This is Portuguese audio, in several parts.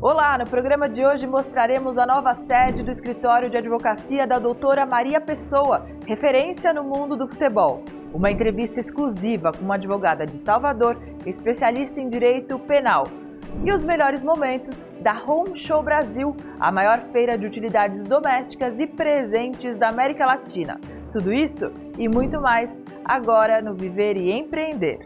Olá, no programa de hoje mostraremos a nova sede do escritório de advocacia da doutora Maria Pessoa, referência no mundo do futebol. Uma entrevista exclusiva com uma advogada de Salvador, especialista em direito penal. E os melhores momentos da Home Show Brasil, a maior feira de utilidades domésticas e presentes da América Latina. Tudo isso e muito mais agora no Viver e Empreender.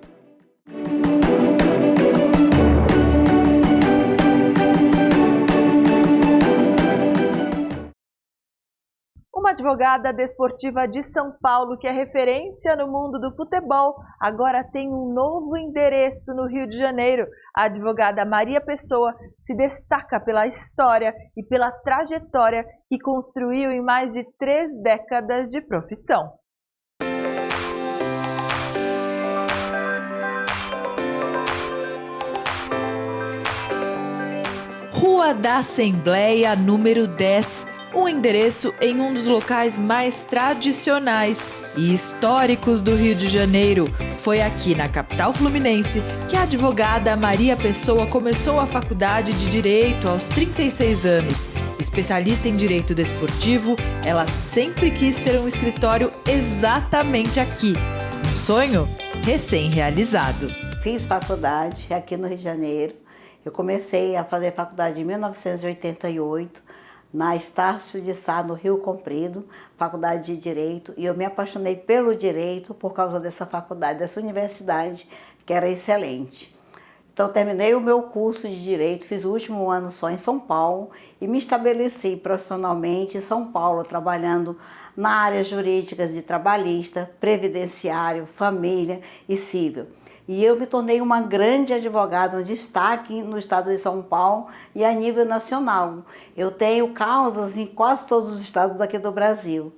Uma advogada desportiva de São Paulo, que é referência no mundo do futebol, agora tem um novo endereço no Rio de Janeiro. A advogada Maria Pessoa se destaca pela história e pela trajetória que construiu em mais de 3 décadas de profissão. Rua da Assembleia, número 10. Um endereço em um dos locais mais tradicionais e históricos do Rio de Janeiro. Foi aqui na capital fluminense que a advogada Maria Pessoa começou a faculdade de Direito aos 36 anos. Especialista em Direito Desportivo, ela sempre quis ter um escritório exatamente aqui. Um sonho recém-realizado. Fiz faculdade aqui no Rio de Janeiro. Eu comecei a fazer faculdade em 1988. Na Estácio de Sá, no Rio Comprido, faculdade de Direito, e eu me apaixonei pelo Direito por causa dessa faculdade, dessa universidade, que era excelente. Então, terminei o meu curso de Direito, fiz o último ano só em São Paulo e me estabeleci profissionalmente em São Paulo, trabalhando na área jurídica de trabalhista, previdenciário, família e civil. E eu me tornei uma grande advogada, um destaque no estado de São Paulo e a nível nacional. Eu tenho causas em quase todos os estados daqui do Brasil.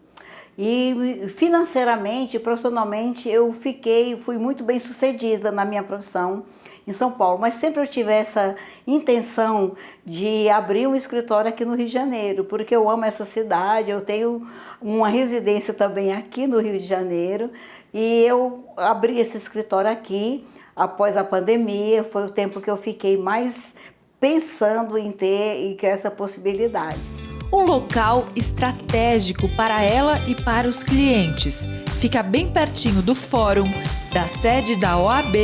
E financeiramente, profissionalmente, eu fui muito bem sucedida na minha profissão em São Paulo. Mas sempre eu tive essa intenção de abrir um escritório aqui no Rio de Janeiro, porque eu amo essa cidade, eu tenho uma residência também aqui no Rio de Janeiro. E eu abri esse escritório aqui após a pandemia, foi o tempo que eu fiquei mais pensando em ter essa possibilidade. Um local estratégico para ela e para os clientes. Fica bem pertinho do Fórum, da sede da OAB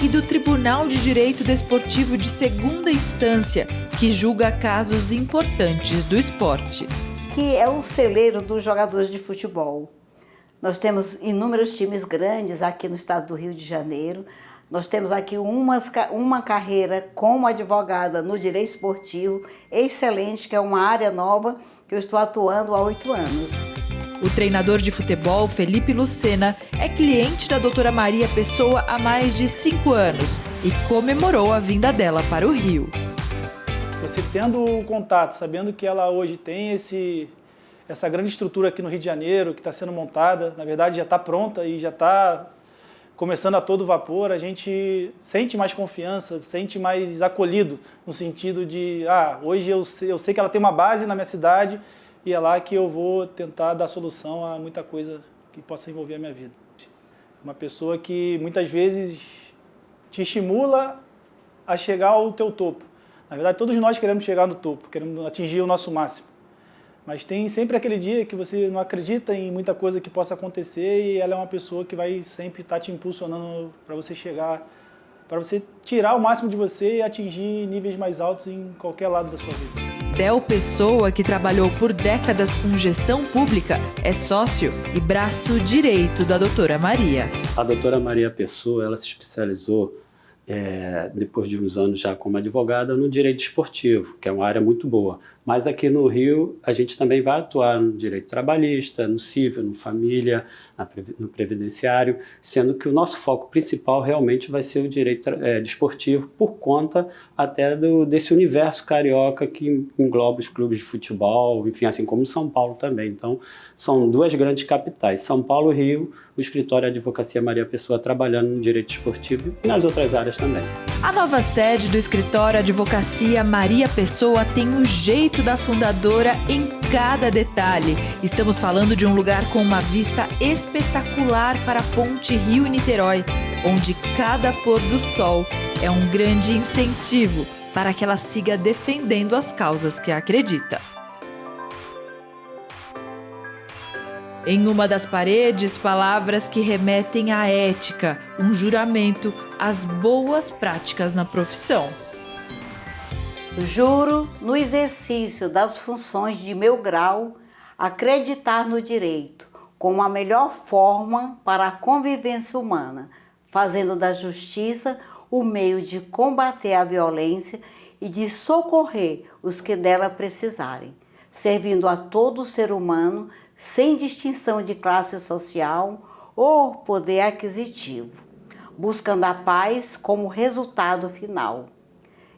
e do Tribunal de Direito Desportivo de Segunda Instância, que julga casos importantes do esporte. Que é o celeiro dos jogadores de futebol. Nós temos inúmeros times grandes aqui no estado do Rio de Janeiro. Nós temos aqui uma carreira como advogada no direito esportivo excelente, que é uma área nova que eu estou atuando há 8 anos. O treinador de futebol, Felipe Lucena, é cliente da doutora Maria Pessoa há mais de 5 anos e comemorou a vinda dela para o Rio. Você tendo o contato, sabendo que ela hoje tem essa grande estrutura aqui no Rio de Janeiro, que está sendo montada, na verdade já está pronta e já está começando a todo vapor, a gente sente mais confiança, sente mais acolhido, no sentido de, hoje eu sei que ela tem uma base na minha cidade e é lá que eu vou tentar dar solução a muita coisa que possa envolver a minha vida. Uma pessoa que muitas vezes te estimula a chegar ao teu topo. Na verdade, todos nós queremos chegar no topo, queremos atingir o nosso máximo. Mas tem sempre aquele dia que você não acredita em muita coisa que possa acontecer e ela é uma pessoa que vai sempre estar te impulsionando para você chegar, para você tirar o máximo de você e atingir níveis mais altos em qualquer lado da sua vida. Del Pessoa, que trabalhou por décadas com gestão pública, é sócio e braço direito da doutora Maria. A doutora Maria Pessoa, ela se especializou depois de uns anos já como advogada no direito esportivo, que é uma área muito boa. Mas aqui no Rio, a gente também vai atuar no direito trabalhista, no civil, no família, no previdenciário, sendo que o nosso foco principal realmente vai ser o direito desportivo, por conta até desse universo carioca que engloba os clubes de futebol, enfim, assim como São Paulo também. Então, são 2 grandes capitais, São Paulo e Rio, o escritório de advocacia Maria Pessoa trabalhando no direito esportivo e nas outras áreas também. A nova sede do escritório Advocacia Maria Pessoa tem o jeito da fundadora em cada detalhe. Estamos falando de um lugar com uma vista espetacular para a Ponte Rio e Niterói, onde cada pôr do sol é um grande incentivo para que ela siga defendendo as causas que acredita. Em uma das paredes, palavras que remetem à ética, um juramento às boas práticas na profissão. Juro, no exercício das funções de meu grau, acreditar no direito como a melhor forma para a convivência humana, fazendo da justiça o meio de combater a violência e de socorrer os que dela precisarem, servindo a todo ser humano sem distinção de classe social ou poder aquisitivo, buscando a paz como resultado final.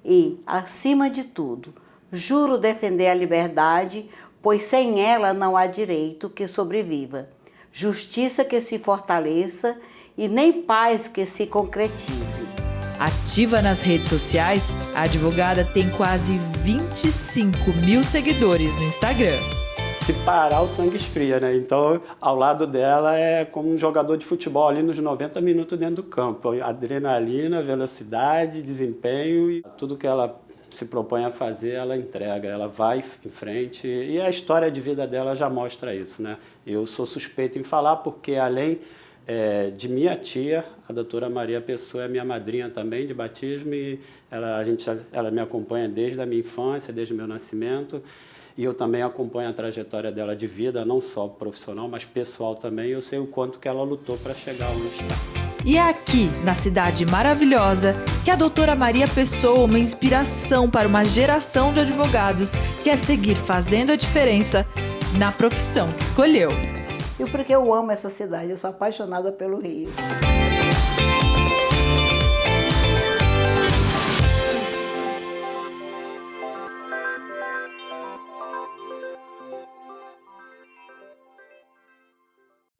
E, acima de tudo, juro defender a liberdade, pois sem ela não há direito que sobreviva, justiça que se fortaleça e nem paz que se concretize. Ativa nas redes sociais, a advogada tem quase 25 mil seguidores no Instagram. Se parar, o sangue esfria, né? Então, ao lado dela é como um jogador de futebol ali nos 90 minutos dentro do campo. Adrenalina, velocidade, desempenho e tudo que ela se propõe a fazer, ela entrega, ela vai em frente. E a história de vida dela já mostra isso, né? Eu sou suspeito em falar porque, além de minha tia, a doutora Maria Pessoa é minha madrinha também de batismo e ela me acompanha desde a minha infância, desde o meu nascimento. E eu também acompanho a trajetória dela de vida, não só profissional, mas pessoal também. Eu sei o quanto que ela lutou para chegar onde está. E é aqui, na cidade maravilhosa, que a doutora Maria Pessoa, uma inspiração para uma geração de advogados, quer seguir fazendo a diferença na profissão que escolheu. E porque eu amo essa cidade, eu sou apaixonada pelo Rio.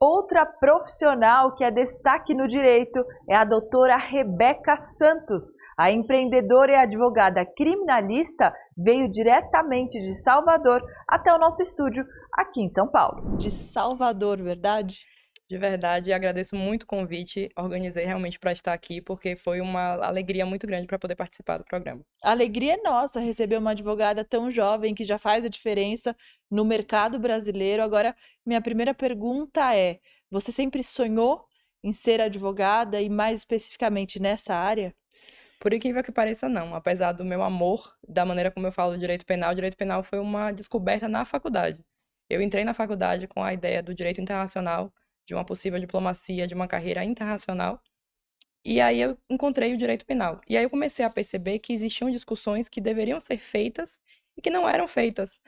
Outra profissional que é destaque no direito é a doutora Rebeca Santos. A empreendedora e advogada criminalista veio diretamente de Salvador até o nosso estúdio aqui em São Paulo. De Salvador, verdade? De verdade, agradeço muito o convite, organizei realmente para estar aqui, porque foi uma alegria muito grande para poder participar do programa. A alegria é nossa receber uma advogada tão jovem que já faz a diferença no mercado brasileiro. Agora, minha primeira pergunta é, você sempre sonhou em ser advogada e mais especificamente nessa área? Por incrível que pareça, não. Apesar do meu amor, da maneira como eu falo do direito penal foi uma descoberta na faculdade. Eu entrei na faculdade com a ideia do direito internacional, de uma possível diplomacia, de uma carreira internacional. E aí eu encontrei o direito penal. E aí eu comecei a perceber que existiam discussões que deveriam ser feitas e que não eram feitas.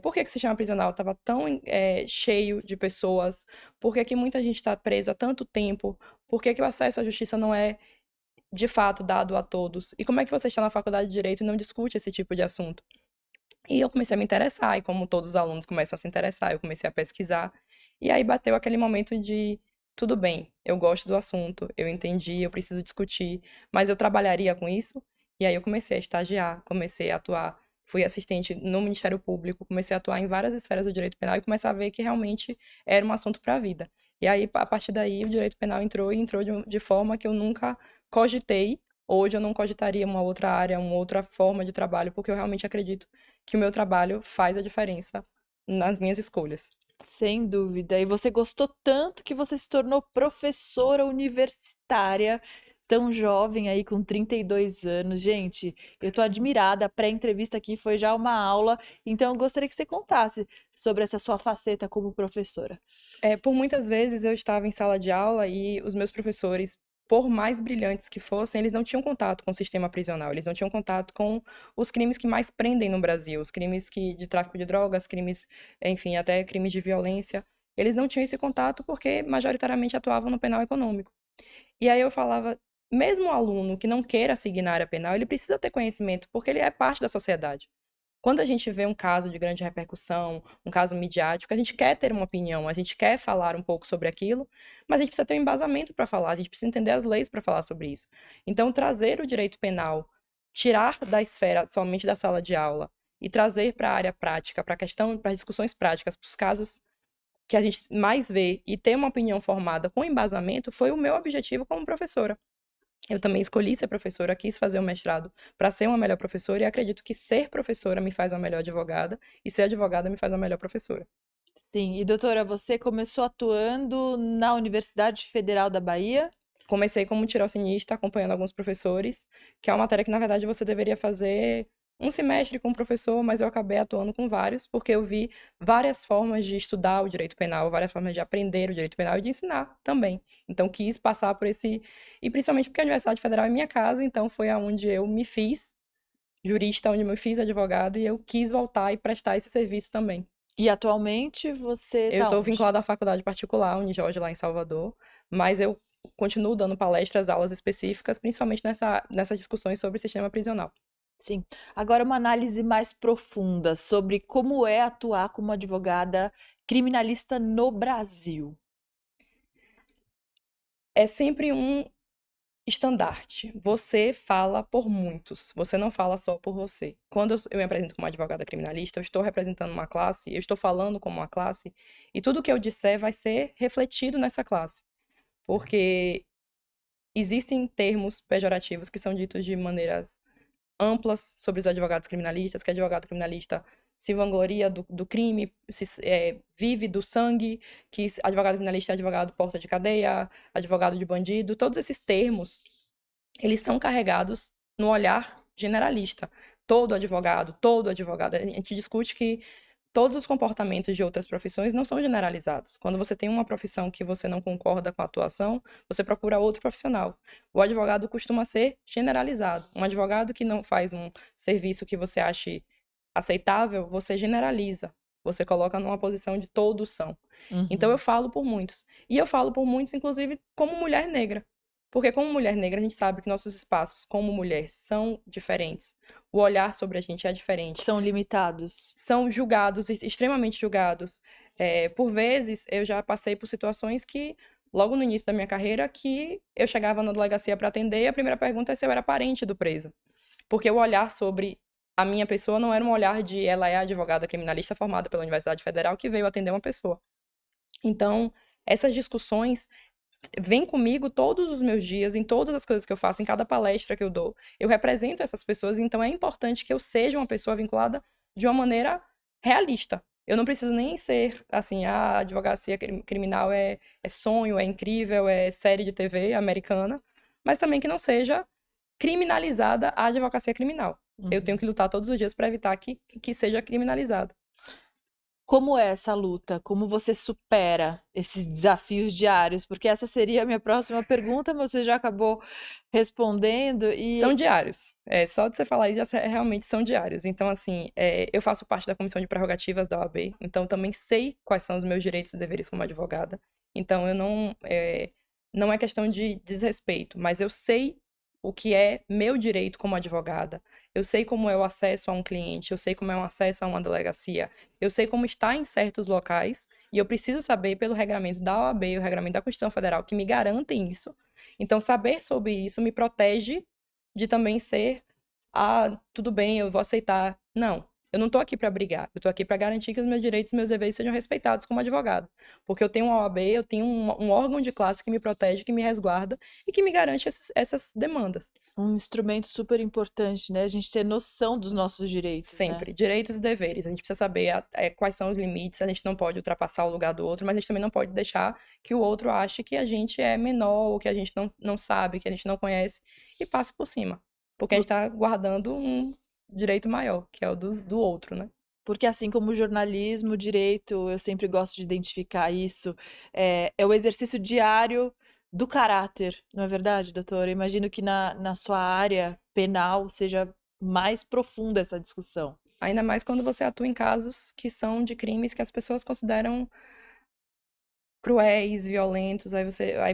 Por que o sistema prisional estava tão cheio de pessoas? Por que muita gente está presa há tanto tempo? Por que o acesso à justiça não é, de fato, dado a todos? E como é que você está na faculdade de Direito e não discute esse tipo de assunto? E eu comecei a me interessar, e como todos os alunos começam a se interessar, eu comecei a pesquisar. E aí bateu aquele momento de, tudo bem, eu gosto do assunto, eu entendi, eu preciso discutir, mas eu trabalharia com isso? E aí eu comecei a estagiar, comecei a atuar, fui assistente no Ministério Público, comecei a atuar em várias esferas do direito penal e comecei a ver que realmente era um assunto para a vida. E aí, a partir daí, o direito penal entrou de forma que eu nunca cogitei. Hoje eu não cogitaria uma outra área, uma outra forma de trabalho, porque eu realmente acredito que o meu trabalho faz a diferença nas minhas escolhas. Sem dúvida. E você gostou tanto que você se tornou professora universitária, tão jovem aí, com 32 anos. Gente, eu tô admirada. A pré-entrevista aqui foi já uma aula, então eu gostaria que você contasse sobre essa sua faceta como professora. Por muitas vezes eu estava em sala de aula e os meus professores, por mais brilhantes que fossem, eles não tinham contato com o sistema prisional, eles não tinham contato com os crimes que mais prendem no Brasil, os crimes de tráfico de drogas, crimes, enfim, até crimes de violência. Eles não tinham esse contato porque majoritariamente atuavam no penal econômico. E aí eu falava, mesmo o aluno que não queira seguir na área penal, ele precisa ter conhecimento porque ele é parte da sociedade. Quando a gente vê um caso de grande repercussão, um caso midiático, a gente quer ter uma opinião, a gente quer falar um pouco sobre aquilo, mas a gente precisa ter um embasamento para falar, a gente precisa entender as leis para falar sobre isso. Então, trazer o direito penal, tirar da esfera somente da sala de aula e trazer para a área prática, para as discussões práticas, para os casos que a gente mais vê e ter uma opinião formada com embasamento, foi o meu objetivo como professora. Eu também escolhi ser professora, quis fazer o mestrado para ser uma melhor professora e acredito que ser professora me faz uma melhor advogada e ser advogada me faz uma melhor professora. Sim, e doutora, você começou atuando na Universidade Federal da Bahia? Comecei como tirocinista, acompanhando alguns professores, que é uma matéria que, na verdade, você deveria fazer um semestre com um professor, mas eu acabei atuando com vários, porque eu vi várias formas de estudar o direito penal, várias formas de aprender o direito penal e de ensinar também. Então, quis passar por esse... E principalmente porque a Universidade Federal é minha casa, então foi aonde eu me fiz jurista, onde eu me fiz advogada, e eu quis voltar e prestar esse serviço também. E atualmente você Eu tá estou onde? vinculada à faculdade particular, Unijorge, lá em Salvador, mas eu continuo dando palestras, aulas específicas, principalmente nessas discussões sobre sistema prisional. Sim. Agora uma análise mais profunda sobre como é atuar como advogada criminalista no Brasil. É sempre um estandarte. Você fala por muitos, você não fala só por você. Quando eu me apresento como advogada criminalista, eu estou representando uma classe, eu estou falando como uma classe, e tudo que eu disser vai ser refletido nessa classe. Porque existem termos pejorativos que são ditos de maneiras amplas sobre os advogados criminalistas, que advogado criminalista se vangloria do crime, vive do sangue, que advogado criminalista é advogado porta de cadeia, advogado de bandido, todos esses termos, eles são carregados no olhar generalista. Todo advogado, a gente discute que todos os comportamentos de outras profissões não são generalizados. Quando você tem uma profissão que você não concorda com a atuação, você procura outro profissional. O advogado costuma ser generalizado. Um advogado que não faz um serviço que você ache aceitável, você generaliza. Você coloca numa posição de todos são. Então eu falo por muitos. E eu falo por muitos, inclusive, como mulher negra. Porque como mulher negra, a gente sabe que nossos espaços como mulher são diferentes. O olhar sobre a gente é diferente. São limitados. São julgados, extremamente julgados. Por vezes, eu já passei por situações que, logo no início da minha carreira, que eu chegava na delegacia para atender e a primeira pergunta é se eu era parente do preso. Porque o olhar sobre a minha pessoa não era um olhar de ela é advogada criminalista formada pela Universidade Federal que veio atender uma pessoa. Então, essas discussões vêm comigo todos os meus dias, em todas as coisas que eu faço, em cada palestra que eu dou. Eu represento essas pessoas, então é importante que eu seja uma pessoa vinculada de uma maneira realista. Eu não preciso nem ser, assim, a advocacia criminal é sonho, é incrível, é série de TV americana, mas também que não seja criminalizada a advocacia criminal. Eu tenho que lutar todos os dias para evitar que seja criminalizada. Como é essa luta? Como você supera esses desafios diários? Porque essa seria a minha próxima pergunta, mas você já acabou respondendo e... São diários. Só de você falar isso, realmente são diários. Então, assim, eu faço parte da Comissão de Prerrogativas da OAB, então também sei quais são os meus direitos e deveres como advogada. Então, eu não é questão de desrespeito, mas eu sei o que é meu direito como advogada. Eu sei como é o acesso a um cliente, eu sei como é o acesso a uma delegacia, eu sei como está em certos locais, e eu preciso saber pelo regramento da OAB, o regramento da Constituição Federal, que me garantem isso. Então, saber sobre isso me protege de também ser, tudo bem, eu vou aceitar. Não, eu não estou aqui para brigar, eu estou aqui para garantir que os meus direitos e meus deveres sejam respeitados como advogado. Porque eu tenho uma OAB, eu tenho um órgão de classe que me protege, que me resguarda e que me garante essas demandas. Um instrumento super importante, né? A gente ter noção dos nossos direitos, Sempre. né? Direitos e deveres. A gente precisa saber quais são os limites, a gente não pode ultrapassar o lugar do outro, mas a gente também não pode deixar que o outro ache que a gente é menor, ou que a gente não sabe, que a gente não conhece, e passe por cima. Porque a gente está guardando um direito maior, que é o do outro, né? Porque assim como o jornalismo, o direito, eu sempre gosto de identificar isso, é o exercício diário do caráter, não é verdade, doutora? Eu imagino que na sua área penal seja mais profunda essa discussão. Ainda mais quando você atua em casos que são de crimes que as pessoas consideram cruéis, violentos, aí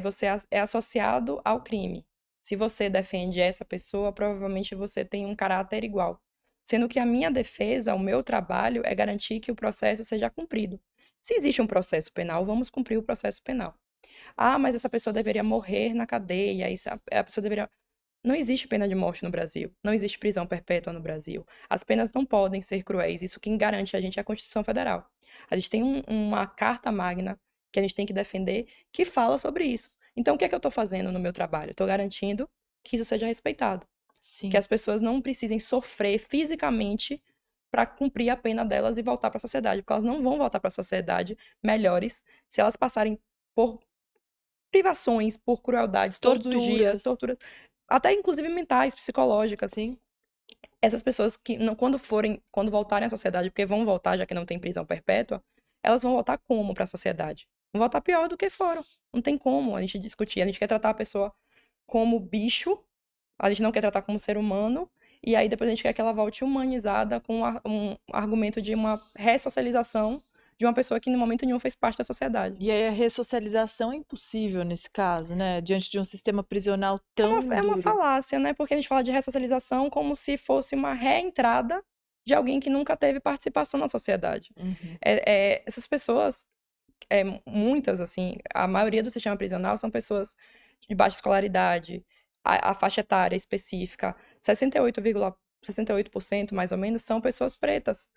você é associado ao crime. Se você defende essa pessoa, provavelmente você tem um caráter igual. Sendo que a minha defesa, o meu trabalho, é garantir que o processo seja cumprido. Se existe um processo penal, vamos cumprir o processo penal. Ah, mas essa pessoa deveria morrer na cadeia, a pessoa deveria... Não existe pena de morte no Brasil, não existe prisão perpétua no Brasil. As penas não podem ser cruéis, isso quem garante a gente é a Constituição Federal. A gente tem uma carta magna que a gente tem que defender que fala sobre isso. Então, o que é que eu estou fazendo no meu trabalho? Estou garantindo que isso seja respeitado. Sim. Que as pessoas não precisem sofrer fisicamente para cumprir a pena delas e voltar para a sociedade, porque elas não vão voltar para a sociedade melhores se elas passarem por privações, por crueldades todos os dias, torturas, até inclusive mentais, psicológicas. Sim. Essas pessoas que não, quando voltarem à sociedade, porque vão voltar já que não tem prisão perpétua, elas vão voltar como para a sociedade? Vão voltar pior do que foram. Não tem como a gente discutir. A gente quer tratar a pessoa como bicho, a gente não quer tratar como ser humano, e aí depois a gente quer que ela volte humanizada com um argumento de uma ressocialização de uma pessoa que, no momento nenhum, fez parte da sociedade. E aí a ressocialização é impossível nesse caso, né? Diante de um sistema prisional tão É uma duro. falácia, né? Porque a gente fala de ressocialização como se fosse uma reentrada de alguém que nunca teve participação na sociedade. Uhum. Essas pessoas, muitas, assim, a maioria do sistema prisional são pessoas de baixa escolaridade, a faixa etária específica, 68% mais ou menos, são pessoas pretas.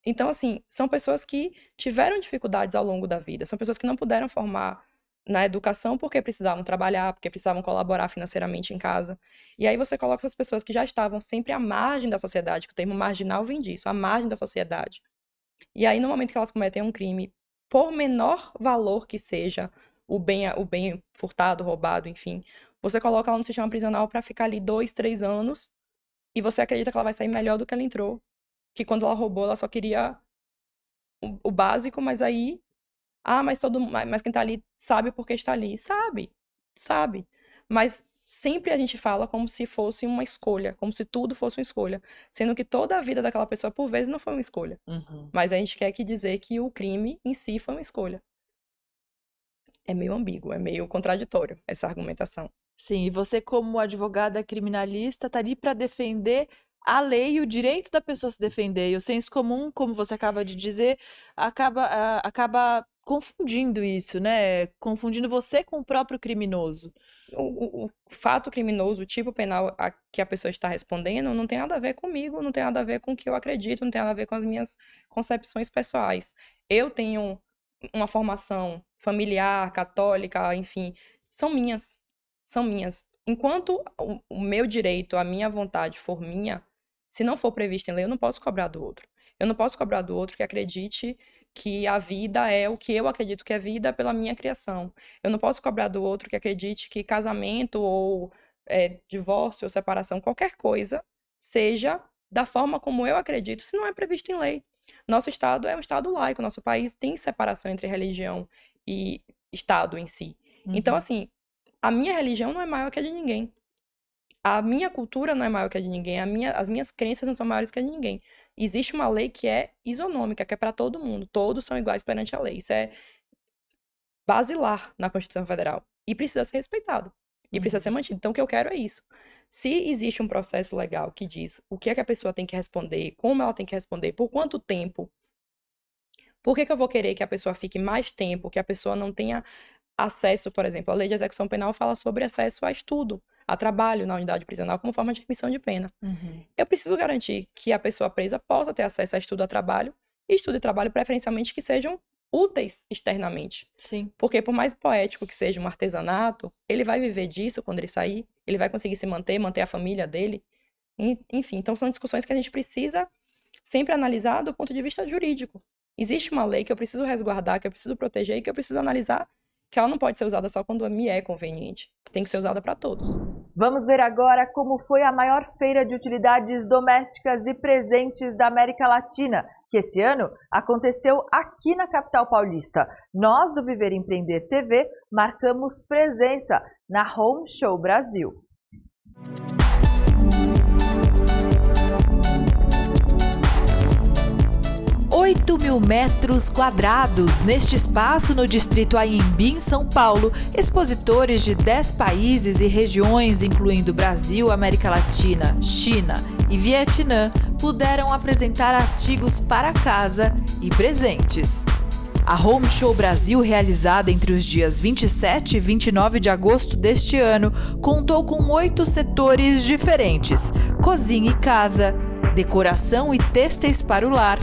Então, assim, são pessoas que tiveram dificuldades ao longo da vida, são pessoas que não puderam formar na educação porque precisavam trabalhar, porque precisavam colaborar financeiramente em casa. E aí você coloca essas pessoas que já estavam sempre à margem da sociedade, que o termo marginal vem disso, à margem da sociedade. E aí, no momento que elas cometem um crime, por menor valor que seja o bem furtado, roubado, enfim, você coloca ela no sistema prisional para ficar ali 2, 3 anos e você acredita que ela vai sair melhor do que ela entrou. Que quando ela roubou, ela só queria o básico, mas aí... mas quem tá ali sabe por que está ali. Sabe. Mas sempre a gente fala como se fosse uma escolha, como se tudo fosse uma escolha. Sendo que toda a vida daquela pessoa, por vezes, não foi uma escolha. Uhum. Mas a gente quer dizer que o crime em si foi uma escolha. É meio ambíguo, é meio contraditório essa argumentação. Sim, e você, como advogada criminalista, está ali para defender a lei e o direito da pessoa se defender. E o senso comum, como você acaba de dizer, acaba confundindo isso, né? Confundindo você com o próprio criminoso. O fato criminoso, o tipo penal a que a pessoa está respondendo, não tem nada a ver comigo, não tem nada a ver com o que eu acredito, não tem nada a ver com as minhas concepções pessoais. Eu tenho uma formação familiar, católica, enfim, são minhas. Enquanto o meu direito, a minha vontade for minha, se não for previsto em lei, eu não posso cobrar do outro. Eu não posso cobrar do outro que acredite que a vida é o que eu acredito que é vida pela minha criação. Eu não posso cobrar do outro que acredite que casamento ou divórcio ou separação, qualquer coisa, seja da forma como eu acredito, se não é previsto em lei. Nosso Estado é um Estado laico, nosso país tem separação entre religião e Estado em si. Uhum. Então, assim, a minha religião não é maior que a de ninguém. A minha cultura não é maior que a de ninguém. As minhas crenças não são maiores que a de ninguém. Existe uma lei que é isonômica, que é para todo mundo. Todos são iguais perante a lei. Isso é basilar na Constituição Federal. E precisa ser respeitado. E precisa ser mantido. Então, o que eu quero é isso. Se existe um processo legal que diz o que é que a pessoa tem que responder, como ela tem que responder, por quanto tempo, por que eu vou querer que a pessoa fique mais tempo, que a pessoa não tenha acesso, por exemplo, a lei de execução penal fala sobre acesso a estudo, a trabalho na unidade prisional como forma de remissão de pena. Uhum. Eu preciso garantir que a pessoa presa possa ter acesso a estudo, a trabalho, e estudo e trabalho preferencialmente que sejam úteis externamente. Sim. Porque por mais poético que seja um artesanato, ele vai viver disso quando ele sair, ele vai conseguir se manter a família dele. Enfim, então são discussões que a gente precisa sempre analisar do ponto de vista jurídico. Existe uma lei que eu preciso resguardar, que eu preciso proteger e que eu preciso analisar que ela não pode ser usada só quando me é conveniente. Tem que ser usada para todos. Vamos ver agora como foi a maior feira de utilidades domésticas e presentes da América Latina, que esse ano aconteceu aqui na capital paulista. Nós, do Viver Empreender TV, marcamos presença na Home Show Brasil. 8.000 metros quadrados. Neste espaço, no distrito Anhembi, em São Paulo, expositores de 10 países e regiões, incluindo Brasil, América Latina, China e Vietnã, puderam apresentar artigos para casa e presentes. A Home Show Brasil, realizada entre os dias 27 e 29 de agosto deste ano, contou com 8 setores diferentes: cozinha e casa, decoração e têxteis para o lar,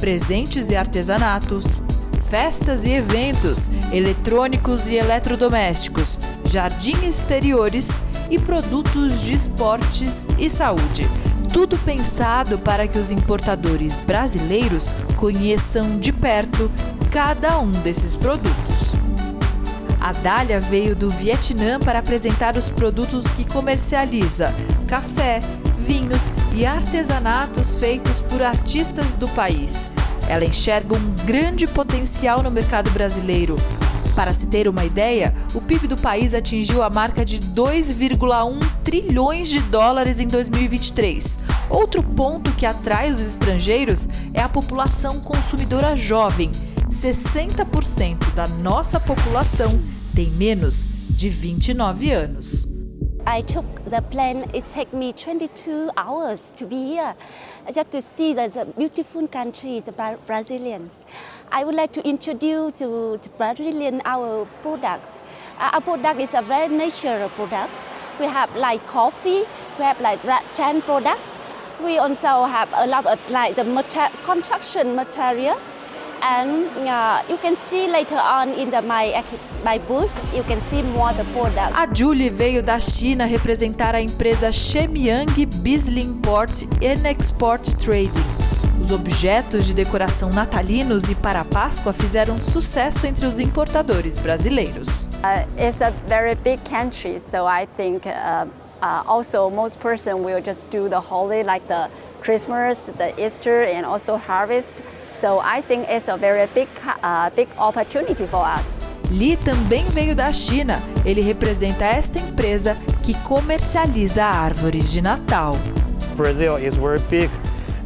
presentes e artesanatos, festas e eventos, eletrônicos e eletrodomésticos, jardim exteriores e produtos de esportes e saúde. Tudo pensado para que os importadores brasileiros conheçam de perto cada um desses produtos. A Dália veio do Vietnã para apresentar os produtos que comercializa: café, vinhos e artesanatos feitos por artistas do país. Ela enxerga um grande potencial no mercado brasileiro. Para se ter uma ideia, o PIB do país atingiu a marca de 2,1 trilhões de dólares em 2023. Outro ponto que atrai os estrangeiros é a população consumidora jovem. 60% da nossa população tem menos de 29 anos. I took the plane. It took me 22 hours to be here, just to see the beautiful country, the Brazilians. I would like to introduce to the Brazilian our products. Our product is a very natural products. We have like coffee, we have like rattan products. We also have a lot of like the construction material. And you can see later on in my booth, you can see more the products. A Julie veio da China representar a empresa Shenyang Bisley Import and Export Trading. Os objetos de decoração natalinos e para a Páscoa fizeram sucesso entre os importadores brasileiros. It's a very big country, so I think also most person will just do the holiday like the Christmas, the Easter, and also harvest. So I think it's a very big opportunity for us. Li também veio da China. Ele representa esta empresa que comercializa árvores de Natal. Brazil is very big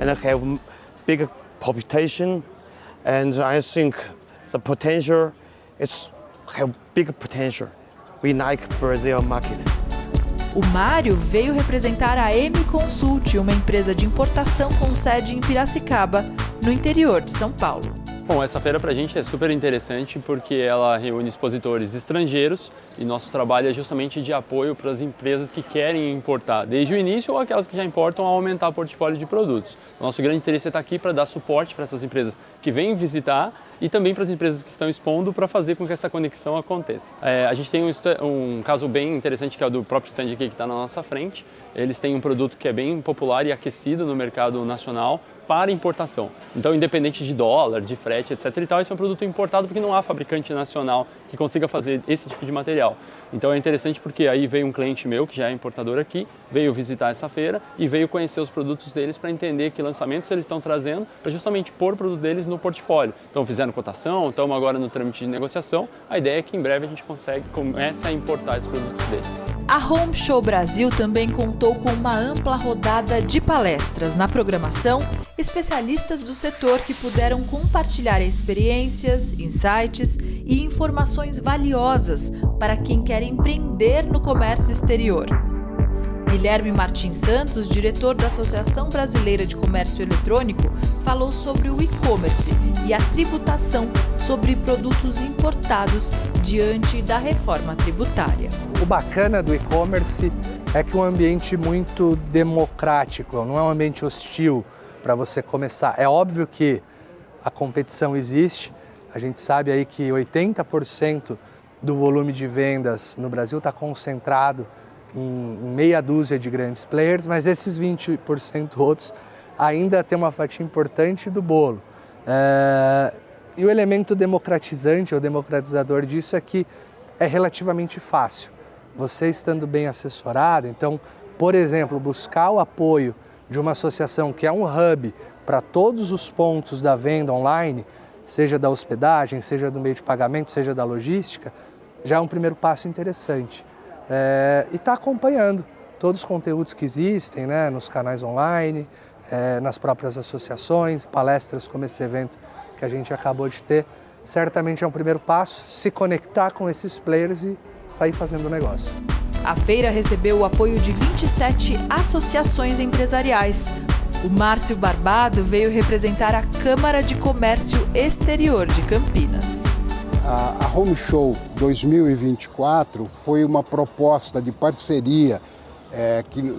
and have big population, and I think the potential is have big potential. We like Brazil market. O Mário veio representar a M Consult, uma empresa de importação com sede em Piracicaba, no interior de São Paulo. Bom, essa feira pra gente é super interessante porque ela reúne expositores estrangeiros e nosso trabalho é justamente de apoio para as empresas que querem importar, desde o início ou aquelas que já importam, a aumentar o portfólio de produtos. Nosso grande interesse é estar aqui para dar suporte para essas empresas que vêm visitar e também para as empresas que estão expondo para fazer com que essa conexão aconteça. A gente tem um caso bem interessante que é o do próprio stand aqui que está na nossa frente. Eles têm um produto que é bem popular e aquecido no mercado nacional para importação. Então, independente de dólar, de frete, etc. e tal, esse é um produto importado porque não há fabricante nacional que consiga fazer esse tipo de material. Então é interessante porque aí veio um cliente meu, que já é importador aqui, veio visitar essa feira e veio conhecer os produtos deles para entender que lançamentos eles estão trazendo para justamente pôr o produto deles no portfólio. Então fizeram cotação, estamos agora no trâmite de negociação. A ideia é que em breve a gente comece a importar esses produtos deles. A Home Show Brasil também contou com uma ampla rodada de palestras. Na programação, especialistas do setor que puderam compartilhar experiências, insights e informações valiosas para quem quer empreender no comércio exterior. Guilherme Martins Santos, diretor da Associação Brasileira de Comércio Eletrônico, falou sobre o e-commerce e a tributação sobre produtos importados diante da reforma tributária. O bacana do e-commerce é que é um ambiente muito democrático, não é um ambiente hostil para você começar. É óbvio que a competição existe, a gente sabe aí que 80% do volume de vendas no Brasil está concentrado em meia dúzia de grandes players, mas esses 20% outros ainda tem uma fatia importante do bolo. E o elemento democratizante ou democratizador disso é que é relativamente fácil. Você estando bem assessorado, então, por exemplo, buscar o apoio de uma associação que é um hub para todos os pontos da venda online, seja da hospedagem, seja do meio de pagamento, seja da logística, já é um primeiro passo interessante. E está acompanhando todos os conteúdos que existem, né, nos canais online, nas próprias associações, palestras como esse evento que a gente acabou de ter. Certamente é um primeiro passo, se conectar com esses players e sair fazendo negócio. A feira recebeu o apoio de 27 associações empresariais. O Márcio Barbado veio representar a Câmara de Comércio Exterior de Campinas. A Home Show 2024 foi uma proposta de parceria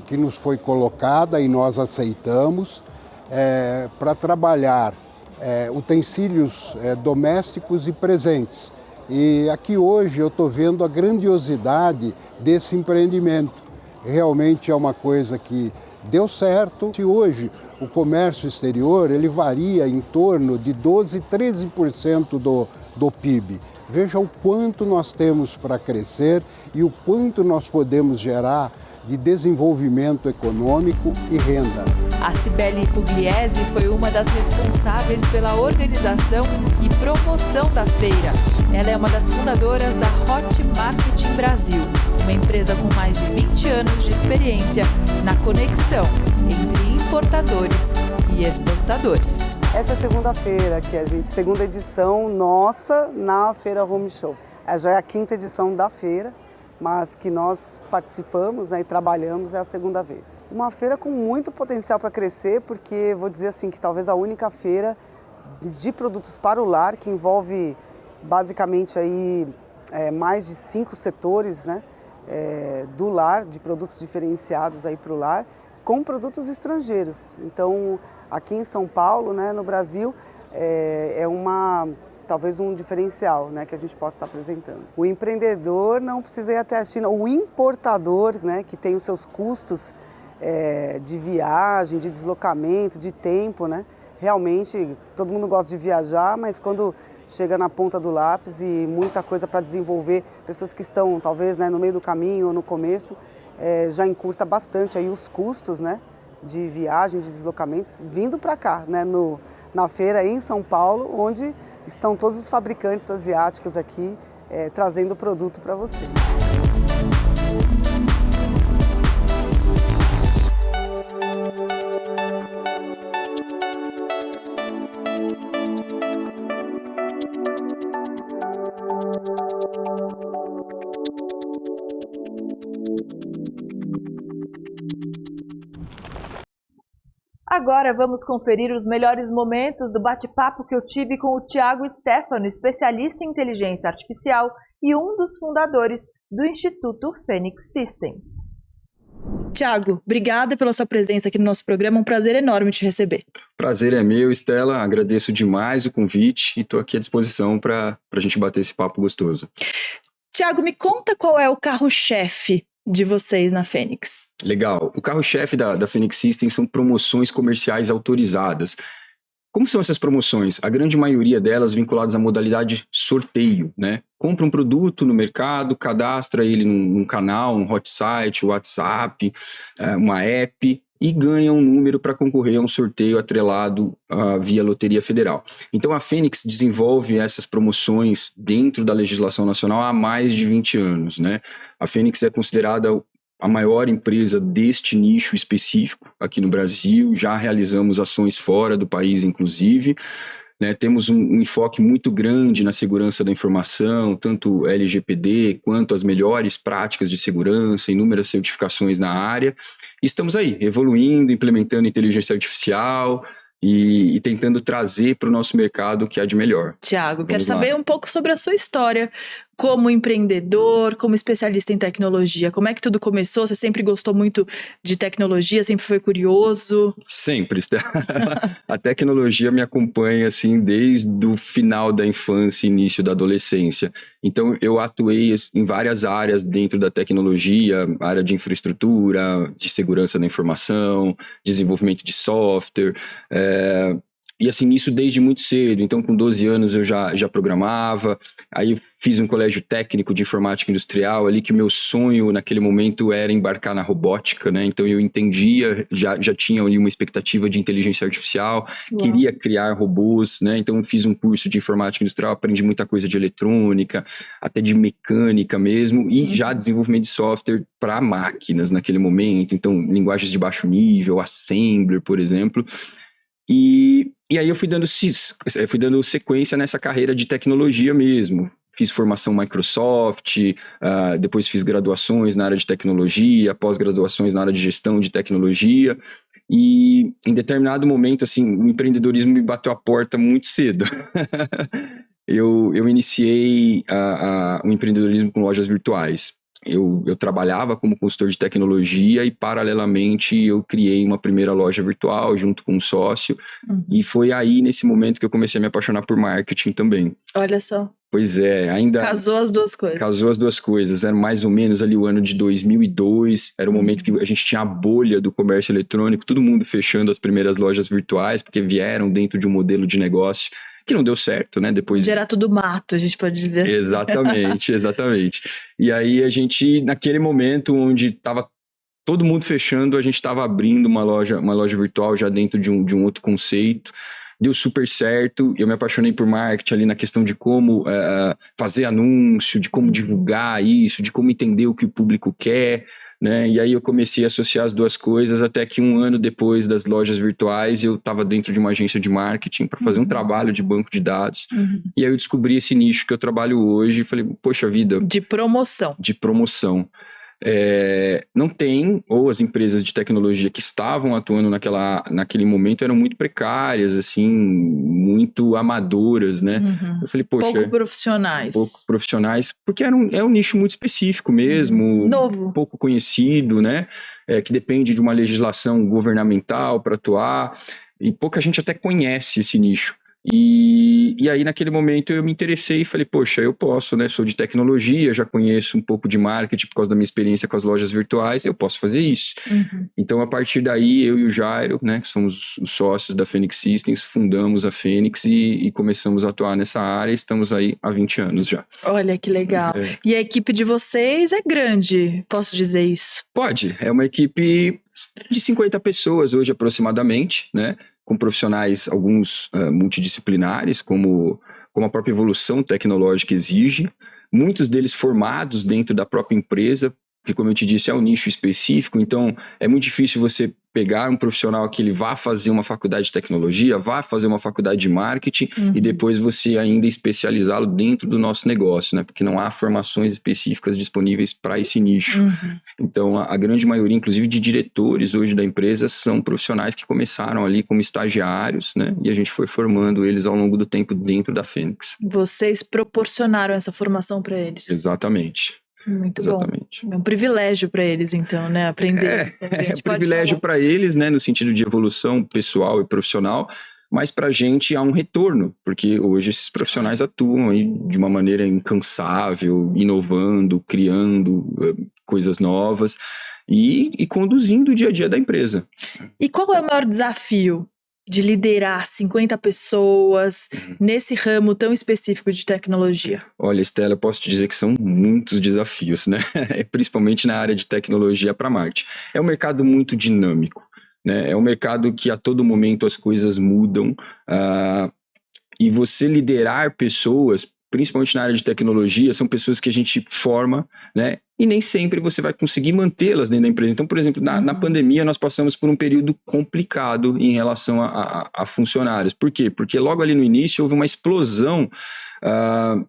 que nos foi colocada e nós aceitamos para trabalhar utensílios domésticos e presentes. E aqui hoje eu estou vendo a grandiosidade desse empreendimento. realmente é uma coisa que deu certo. Se hoje o comércio exterior ele varia em torno de 12, 13% do PIB. Veja o quanto nós temos para crescer e o quanto nós podemos gerar de desenvolvimento econômico e renda. A Cibele Pugliese foi uma das responsáveis pela organização e promoção da feira. Ela é uma das fundadoras da Hot Marketing Brasil, uma empresa com mais de 20 anos de experiência na conexão entre importadores e exportadores. Essa é a segunda-feira que segunda edição nossa na Feira Home Show. Já é a 5ª edição da feira, mas que nós participamos, né, e trabalhamos é a segunda vez. Uma feira com muito potencial para crescer, porque vou dizer assim que talvez a única feira de produtos para o lar que envolve basicamente aí mais de 5 setores, né, do lar, de produtos diferenciados aí para o lar, com produtos estrangeiros. Então, aqui em São Paulo, né, no Brasil, talvez um diferencial, né, que a gente possa estar apresentando. O empreendedor não precisa ir até a China, o importador, né, que tem os seus custos de viagem, de deslocamento, de tempo, né, realmente todo mundo gosta de viajar, mas quando chega na ponta do lápis e muita coisa para desenvolver, pessoas que estão talvez, né, no meio do caminho ou no começo, já encurta bastante aí os custos, né, de viagem, de deslocamentos, vindo para cá, né, na feira em São Paulo, onde estão todos os fabricantes asiáticos aqui trazendo produto para você. Agora vamos conferir os melhores momentos do bate-papo que eu tive com o Thiago Stefano, especialista em inteligência artificial e um dos fundadores do Instituto Phoenix Systems. Thiago, obrigada pela sua presença aqui no nosso programa, um prazer enorme te receber. Prazer é meu, Estela, agradeço demais o convite e estou aqui à disposição para a gente bater esse papo gostoso. Thiago, me conta qual é o carro-chefe de vocês na Phoenix. Legal. O carro-chefe da Phoenix Systems são promoções comerciais autorizadas. Como são essas promoções? A grande maioria delas vinculadas à modalidade sorteio, né? Compra um produto no mercado, cadastra ele num canal, um hot site, WhatsApp, uma app e ganha um número para concorrer a um sorteio atrelado via Loteria Federal. Então a Phoenix desenvolve essas promoções dentro da legislação nacional há mais de 20 anos, né? A Phoenix é considerada a maior empresa deste nicho específico aqui no Brasil, já realizamos ações fora do país, inclusive, né? Temos um enfoque muito grande na segurança da informação, tanto LGPD quanto as melhores práticas de segurança, inúmeras certificações na área. Estamos aí, evoluindo, implementando inteligência artificial e tentando trazer para o nosso mercado o que há de melhor. Thiago, quero saber um pouco sobre a sua história como empreendedor, como especialista em tecnologia. Como é que tudo começou? Você sempre gostou muito de tecnologia? Sempre foi curioso? Sempre. A tecnologia me acompanha assim desde o final da infância e início da adolescência. Então eu atuei em várias áreas dentro da tecnologia, área de infraestrutura, de segurança da informação, desenvolvimento de software, e assim, isso desde muito cedo. Então, com 12 anos eu já programava. Aí eu fiz um colégio técnico de informática industrial ali, que o meu sonho naquele momento era embarcar na robótica, né? Então eu entendia, já tinha ali uma expectativa de inteligência artificial, queria criar robôs, né? Então eu fiz um curso de informática industrial, aprendi muita coisa de eletrônica, até de mecânica mesmo, e já desenvolvimento de software para máquinas naquele momento. Então, linguagens de baixo nível, assembler, por exemplo. E aí eu fui dando sequência nessa carreira de tecnologia mesmo. Fiz formação Microsoft, depois fiz graduações na área de tecnologia, pós-graduações na área de gestão de tecnologia. E em determinado momento, assim, o empreendedorismo me bateu a porta muito cedo. Eu iniciei o empreendedorismo com lojas virtuais. Eu trabalhava como consultor de tecnologia e, paralelamente, eu criei uma primeira loja virtual junto com um sócio. E foi aí, nesse momento, que eu comecei a me apaixonar por marketing também. Olha só. Pois é, ainda... Casou as duas coisas. Casou as duas coisas. Era mais ou menos ali o ano de 2002. Era o momento que a gente tinha a bolha do comércio eletrônico, todo mundo fechando as primeiras lojas virtuais, porque vieram dentro de um modelo de negócio que não deu certo, né? Depois... Gerar tudo mato, a gente pode dizer. Exatamente, exatamente. E aí a gente, naquele momento onde estava todo mundo fechando, a gente estava abrindo uma loja virtual já dentro de um outro conceito. Deu super certo, eu me apaixonei por marketing ali na questão de como fazer anúncio, de como divulgar isso, de como entender o que o público quer, né? E aí eu comecei a associar as duas coisas, até que um ano depois das lojas virtuais eu estava dentro de uma agência de marketing para fazer um trabalho de banco de dados. E aí eu descobri esse nicho que eu trabalho hoje e falei, poxa vida... De promoção. De promoção. Não tem, ou as empresas de tecnologia que estavam atuando naquele momento eram muito precárias, assim, muito amadoras, né? Eu falei, poxa... Pouco profissionais. Porque é um nicho muito específico mesmo. Novo. Pouco conhecido, né? Que depende de uma legislação governamental para atuar, e pouca gente até conhece esse nicho. E aí naquele momento eu me interessei e falei, poxa, eu posso, né, sou de tecnologia, já conheço um pouco de marketing por causa da minha experiência com as lojas virtuais, eu posso fazer isso. Então a partir daí eu e o Jairo, né, que somos os sócios da Phoenix Systems, fundamos a Phoenix e começamos a atuar nessa área, estamos aí há 20 anos já. Olha que legal. E a equipe de vocês é grande, posso dizer isso? Pode, é uma equipe de 50 pessoas hoje aproximadamente, né? Com profissionais, alguns multidisciplinares, como a própria evolução tecnológica exige, muitos deles formados dentro da própria empresa, que, como eu te disse, é um nicho específico, então é muito difícil você pegar um profissional que ele vá fazer uma faculdade de tecnologia, vá fazer uma faculdade de marketing e depois você ainda especializá-lo dentro do nosso negócio, né? Porque não há formações específicas disponíveis para esse nicho. Então, a grande maioria, inclusive de diretores hoje da empresa, são profissionais que começaram ali como estagiários, né? E a gente foi formando eles ao longo do tempo dentro da Phoenix. Vocês proporcionaram essa formação para eles? Exatamente. Muito Exatamente. bom. É um privilégio para eles, então, né? Aprender. É um privilégio para eles, né? No sentido de evolução pessoal e profissional, mas para a gente há um retorno, porque hoje esses profissionais atuam aí de uma maneira incansável, inovando, criando coisas novas e conduzindo o dia a dia da empresa. E qual é o maior desafio de liderar 50 pessoas nesse ramo tão específico de tecnologia? Olha, Estela, posso te dizer que são muitos desafios, né? Principalmente na área de tecnologia para marketing. É um mercado muito dinâmico, né? É um mercado que a todo momento as coisas mudam, e você liderar pessoas, principalmente na área de tecnologia, são pessoas que a gente forma, né? E nem sempre você vai conseguir mantê-las dentro da empresa. Então, por exemplo, na pandemia nós passamos por um período complicado em relação a funcionários. Por quê? Porque logo ali no início houve uma explosão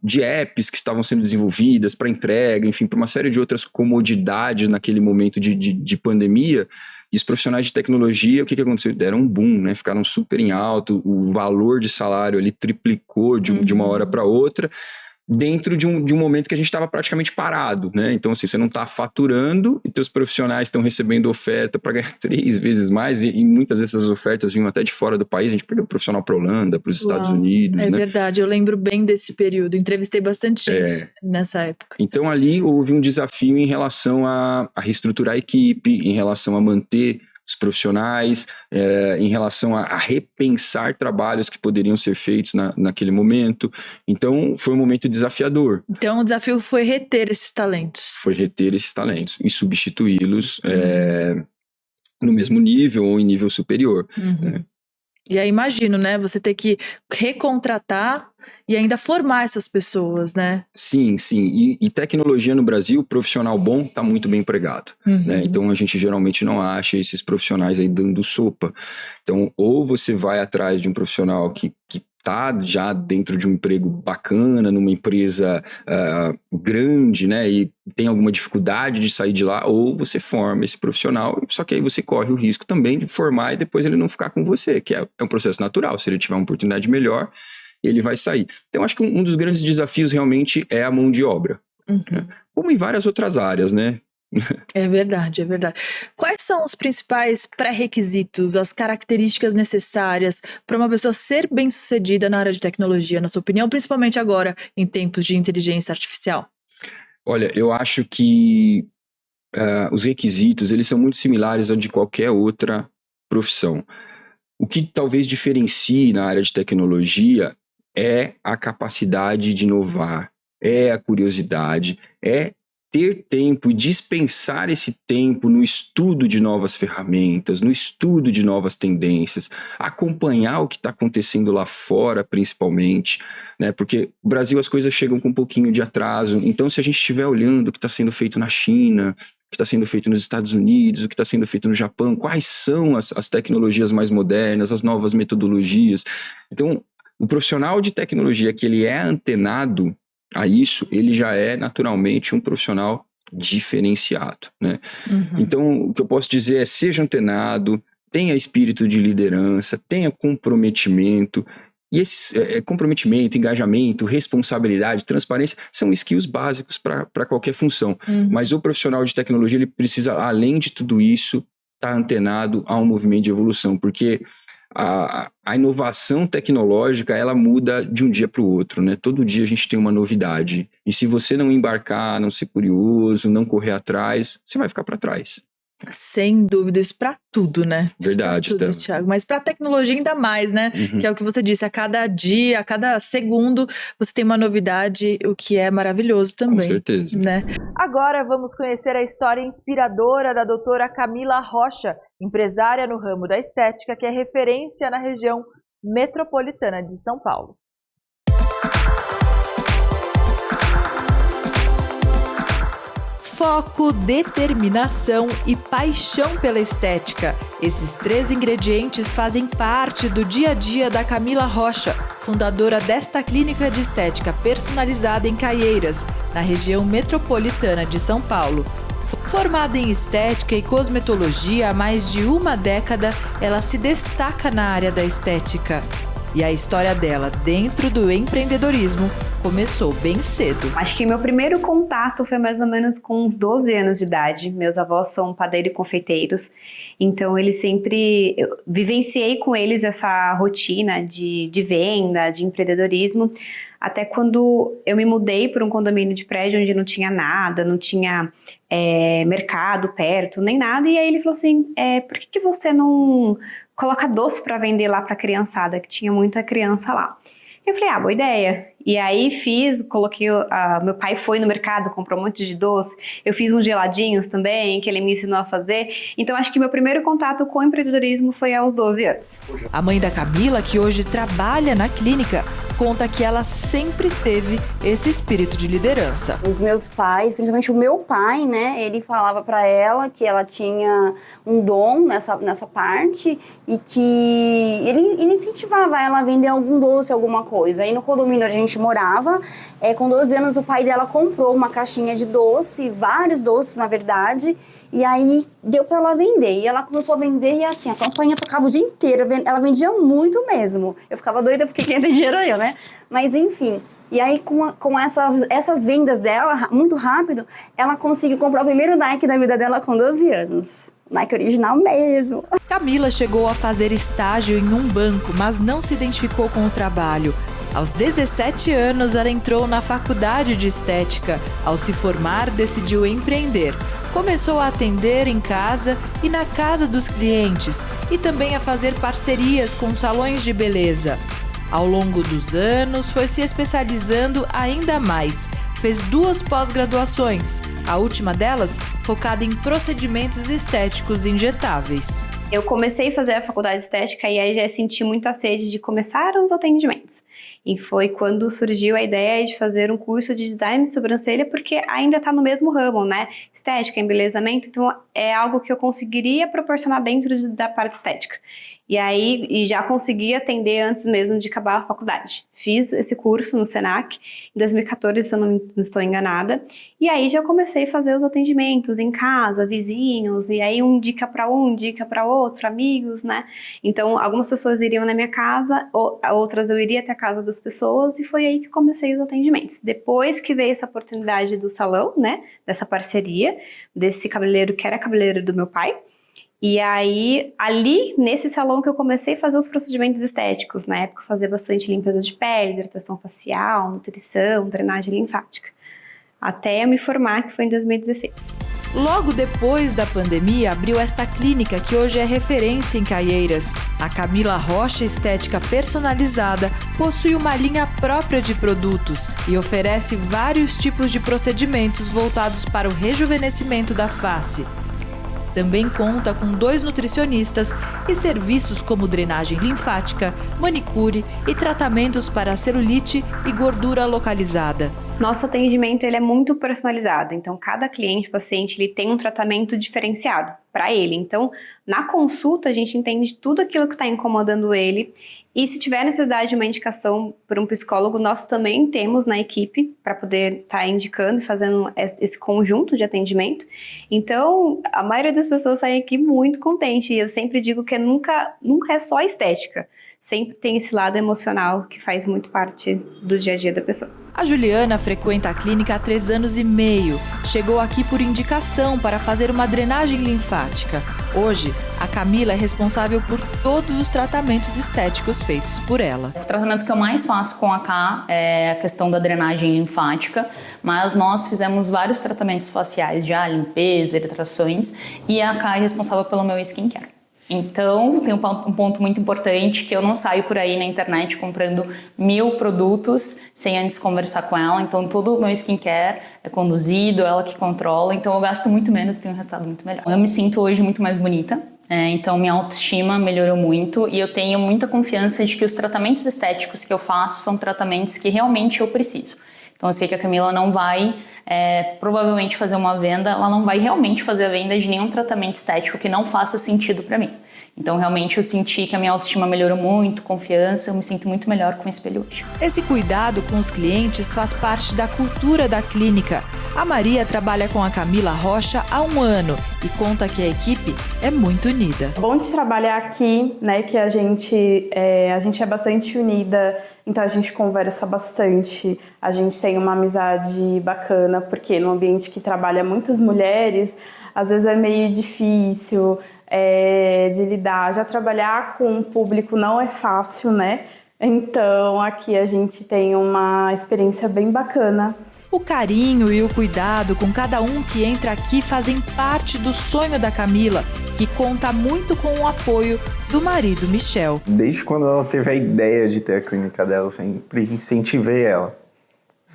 de apps que estavam sendo desenvolvidas para entrega, enfim, para uma série de outras comodidades naquele momento de pandemia. E os profissionais de tecnologia, o que aconteceu? Deram um boom, né? Ficaram super em alto, o valor de salário ali triplicou de uma hora para outra, dentro de um momento que a gente estava praticamente parado, né? Então, assim, você não está faturando e teus profissionais estão recebendo oferta para ganhar 3 vezes mais e muitas dessas ofertas vinham até de fora do país. A gente perdeu o profissional para a Holanda, para os Estados Unidos, né? É né? verdade, eu lembro bem desse período. Entrevistei bastante gente nessa época. Então, ali houve um desafio em relação a reestruturar a equipe, em relação a manter os profissionais, em relação a repensar trabalhos que poderiam ser feitos naquele momento. Então, foi um momento desafiador. Então, o desafio foi reter esses talentos. Foi reter esses talentos e substituí-los no mesmo nível ou em nível superior. Né? E aí, imagino, né? Você ter que recontratar e ainda formar essas pessoas, né? Sim, sim. E tecnologia no Brasil, profissional bom está muito bem empregado. Né? Então, a gente geralmente não acha esses profissionais aí dando sopa. Então, ou você vai atrás de um profissional que tá já dentro de um emprego bacana, numa empresa grande, né, e tem alguma dificuldade de sair de lá, ou você forma esse profissional, só que aí você corre o risco também de formar e depois ele não ficar com você, que é um processo natural. Se ele tiver uma oportunidade melhor, ele vai sair. Então, acho que um dos grandes desafios realmente é a mão de obra. Né? Como em várias outras áreas, né? É verdade, é verdade. Quais são os principais pré-requisitos, as características necessárias para uma pessoa ser bem-sucedida na área de tecnologia, na sua opinião, principalmente agora, em tempos de inteligência artificial? Olha, eu acho que os requisitos, eles são muito similares ao de qualquer outra profissão. O que talvez diferencie na área de tecnologia é a capacidade de inovar, é a curiosidade, é ter tempo e dispensar esse tempo no estudo de novas ferramentas, no estudo de novas tendências, acompanhar o que está acontecendo lá fora, principalmente, né? Porque no Brasil as coisas chegam com um pouquinho de atraso, então se a gente estiver olhando o que está sendo feito na China, o que está sendo feito nos Estados Unidos, o que está sendo feito no Japão, quais são as tecnologias mais modernas, as novas metodologias. Então, o profissional de tecnologia que ele é antenado a isso, ele já é naturalmente um profissional diferenciado, né? Então, o que eu posso dizer é: seja antenado, tenha espírito de liderança, tenha comprometimento. E esse comprometimento, engajamento, responsabilidade, transparência são skills básicos para qualquer função. Mas o profissional de tecnologia, ele precisa, além de tudo isso, estar antenado a um movimento de evolução, porque a inovação tecnológica, ela muda de um dia para o outro, né? Todo dia a gente tem uma novidade. E se você não embarcar, não ser curioso, não correr atrás, você vai ficar para trás. Sem dúvida, isso para tudo, né? Verdade, tudo, Thiago. Mas para tecnologia ainda mais, né? Que é o que você disse, a cada dia, a cada segundo, você tem uma novidade, o que é maravilhoso também. Com certeza. Né? Agora vamos conhecer a história inspiradora da doutora Camila Rocha, empresária no ramo da estética, que é referência na região metropolitana de São Paulo. Foco, determinação e paixão pela estética. Esses 3 ingredientes fazem parte do dia a dia da Camila Rocha, fundadora desta clínica de estética personalizada em Caieiras, na região metropolitana de São Paulo. Formada em estética e cosmetologia há mais de uma década, ela se destaca na área da estética. E a história dela dentro do empreendedorismo começou bem cedo. Acho que meu primeiro contato foi mais ou menos com uns 12 anos de idade. Meus avós são padeiros e confeiteiros, então eu vivenciei com eles essa rotina de venda, de empreendedorismo, até quando eu me mudei para um condomínio de prédio onde não tinha nada, não tinha mercado perto, nem nada, e aí ele falou assim, por que você não coloca doce para vender lá para a criançada, que tinha muita criança lá? Eu falei, boa ideia. E aí coloquei, meu pai foi no mercado, comprou um monte de doce, eu fiz uns geladinhos também, que ele me ensinou a fazer. Então acho que meu primeiro contato com o empreendedorismo foi aos 12 anos. A mãe da Camila, que hoje trabalha na clínica, conta que ela sempre teve esse espírito de liderança. Os meus pais, principalmente o meu pai, né, ele falava para ela que ela tinha um dom nessa parte e que ele incentivava ela a vender algum doce, alguma coisa. Aí no condomínio a gente morava, com 12 anos o pai dela comprou uma caixinha de doce, vários doces na verdade, e aí deu para ela vender. E ela começou a vender e assim, a campanha tocava o dia inteiro, ela vendia muito mesmo. Eu ficava doida porque quem tem dinheiro era eu, né? Mas enfim, e aí com essas vendas dela, muito rápido, ela conseguiu comprar o primeiro Nike da vida dela com 12 anos. Nike original mesmo. Camila chegou a fazer estágio em um banco, mas não se identificou com o trabalho. Aos 17 anos, ela entrou na faculdade de estética. Ao se formar, decidiu empreender. Começou a atender em casa e na casa dos clientes e também a fazer parcerias com salões de beleza. Ao longo dos anos, foi se especializando ainda mais. Fez 2 pós-graduações, a última delas focada em procedimentos estéticos injetáveis. Eu comecei a fazer a faculdade de estética e aí já senti muita sede de começar os atendimentos. E foi quando surgiu a ideia de fazer um curso de design de sobrancelha, porque ainda está no mesmo ramo, né? Estética, embelezamento, então é algo que eu conseguiria proporcionar dentro da parte estética. E já consegui atender antes mesmo de acabar a faculdade. Fiz esse curso no Senac em 2014, se eu não estou enganada, e aí já comecei a fazer os atendimentos, tratamentos em casa, vizinhos, e aí um indica para outro, amigos, né? Então, algumas pessoas iriam na minha casa, outras eu iria até a casa das pessoas, e foi aí que comecei os atendimentos. Depois que veio essa oportunidade do salão, né, dessa parceria, desse cabeleireiro que era cabeleireiro do meu pai, e aí, ali, nesse salão que eu comecei a fazer os procedimentos estéticos. Na época eu fazia bastante limpeza de pele, hidratação facial, nutrição, drenagem linfática. Até eu me formar, que foi em 2016. Logo depois da pandemia, abriu esta clínica que hoje é referência em Caieiras. A Camila Rocha Estética Personalizada possui uma linha própria de produtos e oferece vários tipos de procedimentos voltados para o rejuvenescimento da face. Também conta com 2 nutricionistas e serviços como drenagem linfática, manicure e tratamentos para celulite e gordura localizada. Nosso atendimento ele é muito personalizado, então cada cliente, paciente, ele tem um tratamento diferenciado para ele. Então, na consulta, a gente entende tudo aquilo que está incomodando ele, e se tiver necessidade de uma indicação por um psicólogo, nós também temos na equipe para poder estar indicando e fazendo esse conjunto de atendimento. Então, a maioria das pessoas sai aqui muito contente, e eu sempre digo que nunca é só estética. Sempre tem esse lado emocional que faz muito parte do dia a dia da pessoa. A Juliana frequenta a clínica há 3 anos e meio. Chegou aqui por indicação para fazer uma drenagem linfática. Hoje, a Camila é responsável por todos os tratamentos estéticos feitos por ela. O tratamento que eu mais faço com a K é a questão da drenagem linfática, mas nós fizemos vários tratamentos faciais já, limpeza, hidratações, e a K é responsável pelo meu skincare. Então, tem um ponto muito importante, que eu não saio por aí na internet comprando 1000 produtos sem antes conversar com ela. Então, todo o meu skincare é conduzido, ela que controla. Então, eu gasto muito menos e tenho um resultado muito melhor. Eu me sinto hoje muito mais bonita. Então, minha autoestima melhorou muito e eu tenho muita confiança de que os tratamentos estéticos que eu faço são tratamentos que realmente eu preciso. Então, eu sei que a Camila não vai provavelmente fazer uma venda, ela não vai realmente fazer a venda de nenhum tratamento estético que não faça sentido para mim. Então, realmente, eu senti que a minha autoestima melhorou muito, confiança, eu me sinto muito melhor com o espelho hoje. Esse cuidado com os clientes faz parte da cultura da clínica. A Maria trabalha com a Camila Rocha há 1 ano e conta que a equipe é muito unida. Bom de trabalhar aqui, né, que a gente é bastante unida, então a gente conversa bastante, a gente tem uma amizade bacana, porque no ambiente que trabalha muitas mulheres, às vezes é meio difícil de lidar. Já trabalhar com o público não é fácil, né? Então aqui a gente tem uma experiência bem bacana. O carinho e o cuidado com cada um que entra aqui fazem parte do sonho da Camila, que conta muito com o apoio do marido Michel. Desde quando ela teve a ideia de ter a clínica dela, eu sempre incentivei ela.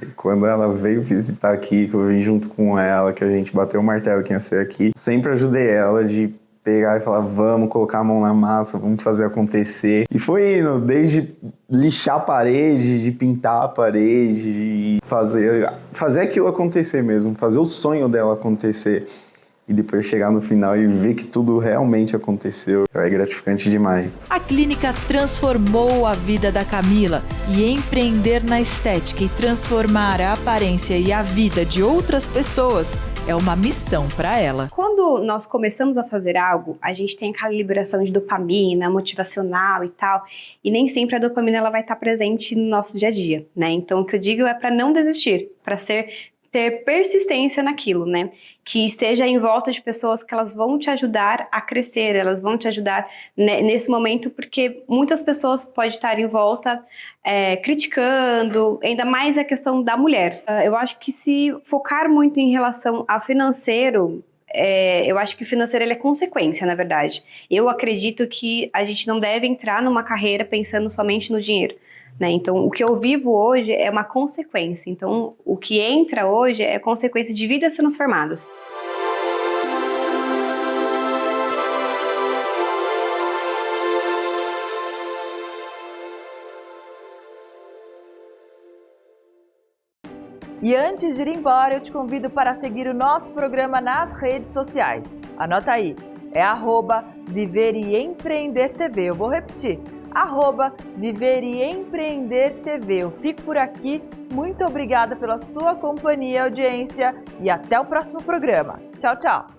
E quando ela veio visitar aqui, que eu vim junto com ela, que a gente bateu o martelo que ia ser aqui, sempre ajudei ela de pegar e falar, vamos colocar a mão na massa, vamos fazer acontecer. E foi indo, desde lixar a parede, de pintar a parede, de fazer aquilo acontecer mesmo, fazer o sonho dela acontecer. E depois chegar no final e ver que tudo realmente aconteceu. É gratificante demais. A clínica transformou a vida da Camila e empreender na estética e transformar a aparência e a vida de outras pessoas é uma missão para ela. Quando nós começamos a fazer algo, a gente tem aquela liberação de dopamina, motivacional e tal, e nem sempre a dopamina ela vai estar presente no nosso dia a dia, né? Então o que eu digo é para não desistir, para ter persistência naquilo, né? Que esteja em volta de pessoas que elas vão te ajudar a crescer, elas vão te ajudar nesse momento, porque muitas pessoas podem estar em volta criticando, ainda mais a questão da mulher. Eu acho que se focar muito em relação ao financeiro, eu acho que o financeiro ele é consequência, na verdade. Eu acredito que a gente não deve entrar numa carreira pensando somente no dinheiro. Né? Então, o que eu vivo hoje é uma consequência. Então, o que entra hoje é consequência de vidas transformadas. E antes de ir embora, eu te convido para seguir o nosso programa nas redes sociais. Anota aí, é @Viver e Empreender TV. Eu vou repetir, @Viver e Empreender TV. Eu fico por aqui. Muito obrigada pela sua companhia e audiência e até o próximo programa. Tchau, tchau!